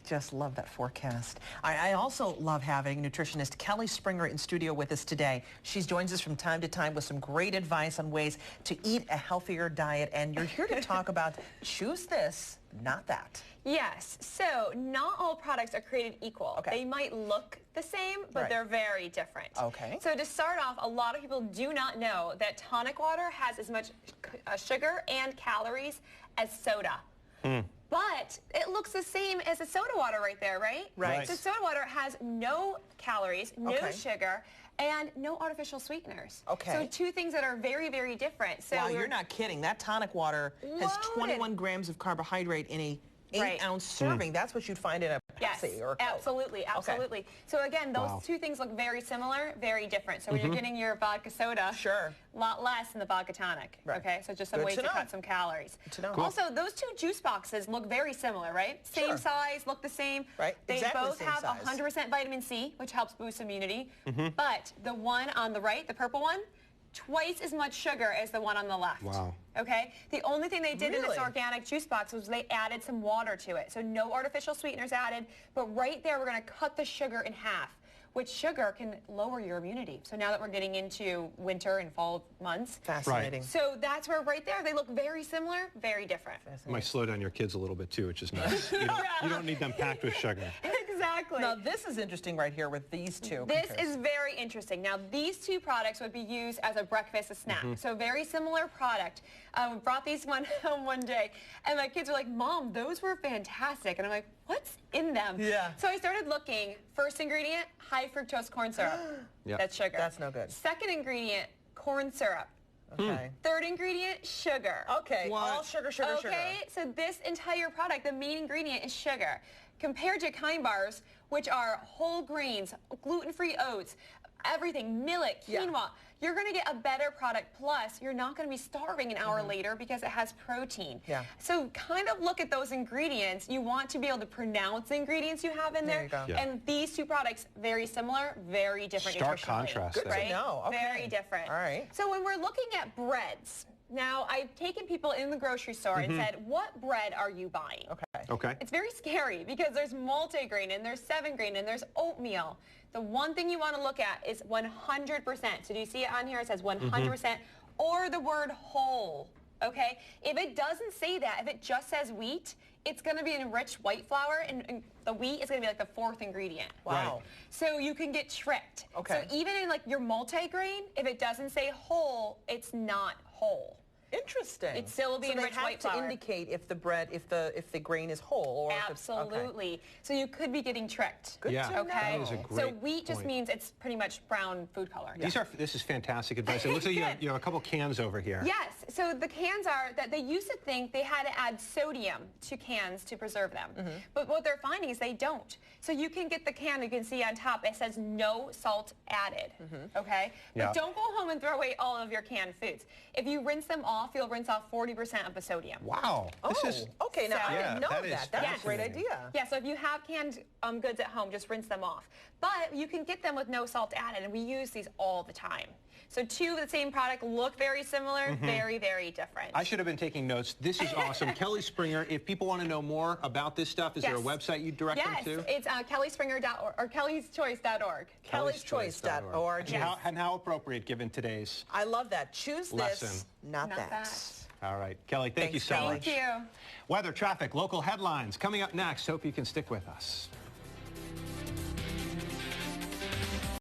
just love that forecast. I also love having nutritionist Kelly Springer in studio with us today. She joins us from time to time with some great advice on ways to eat a healthier diet. And you're here to talk about choose this, not that. Yes. So not all products are created equal. Okay. They might look the same, but they're very different. Okay. So to start off, a lot of people do not know that tonic water has as much sugar and calories as soda. But it looks the same as the soda water right there, right? Right. So soda water has no calories, no sugar, and no artificial sweeteners. Okay. So two things that are very, very different. So wow, you're not kidding. That tonic water has 21 grams of carbohydrate in a 8-ounce serving. That's what you'd find in a Pepsi or a Coke. Absolutely, absolutely. Okay. So again, those two things look very similar, very different. So when you're getting your vodka soda, a lot less than the vodka tonic. Okay, so just some ways to cut some calories. Good to know. Cool. Also, those two juice boxes look very similar, right? Same size, look the same. Right. They exactly both have 100% vitamin C, which helps boost immunity. But the one on the right, the purple one, twice as much sugar as the one on the left. Wow. Okay? The only thing they did in this organic juice box was they added some water to it. So no artificial sweeteners added, but right there we're going to cut the sugar in half, which sugar can lower your immunity. So now that we're getting into winter and fall months. Fascinating. So that's where right there they look very similar, very different. Might slow down your kids a little bit too, which is nice. You don't need them packed with sugar. Exactly. Now this is interesting right here with these two. This is very interesting. Now these two products would be used as a breakfast snack. So very similar product. We brought these one home one day and my kids were like, Mom, those were fantastic. And I'm like, what's in them? Yeah. So I started looking. First ingredient, high fructose corn syrup. That's sugar. That's no good. Second ingredient, corn syrup. Okay. Third ingredient, sugar. Okay. All sugar, sugar, sugar. Okay, so this entire product, the main ingredient is sugar. Compared to Kind bars, which are whole grains, gluten-free oats, everything, millet, quinoa, you're going to get a better product. Plus, you're not going to be starving an hour later because it has protein. So kind of look at those ingredients. You want to be able to pronounce the ingredients you have in there. You go. And these two products, very similar, very different Stark nutritionally. contrast. Good to know. Okay. Very different. All right. So when we're looking at breads, now I've taken people in the grocery store and said, what bread are you buying? Okay. It's very scary because there's multigrain and there's 7-grain and there's oatmeal. The one thing you want to look at is 100%. So do you see it on here? It says 100% or the word whole. Okay? If it doesn't say that, if it just says wheat, it's going to be enriched white flour and the wheat is going to be like the 4th ingredient. Wow. So you can get tricked. Okay. So even in like your multigrain, if it doesn't say whole, it's not whole. Interesting. It still will be enriched white flour. So they have to indicate if the bread, if the grain is whole, or absolutely. If it's, So you could be getting tricked. Good to know. Okay. That is a great so wheat just point. means it's pretty much brown food color. This is fantastic advice. It looks like you have a couple cans over here. Yes. So the cans are that they used to think they had to add sodium to cans to preserve them. But what they're finding is they don't. So you can get the can, you can see on top, it says no salt added. Okay? But don't go home and throw away all of your canned foods. If you rinse them off, you'll rinse off 40% of the sodium. Wow. This is okay. Now I didn't know that. That's a great idea. Yeah, so if you have canned goods at home, just rinse them off. But you can get them with no salt added, and we use these all the time. So two of the same product look very similar, very, very different. I should have been taking notes. This is awesome. Kelly Springer, if people want to know more about this stuff, is there a website you direct them to? Yes, it's kellyspringer.org or kellyschoice.org. Kellyschoice.org. And how appropriate given today's I love that. Choose this, not that. All right. Kelly, thank you so much. Thank you. Weather, traffic, local headlines coming up next. Hope you can stick with us.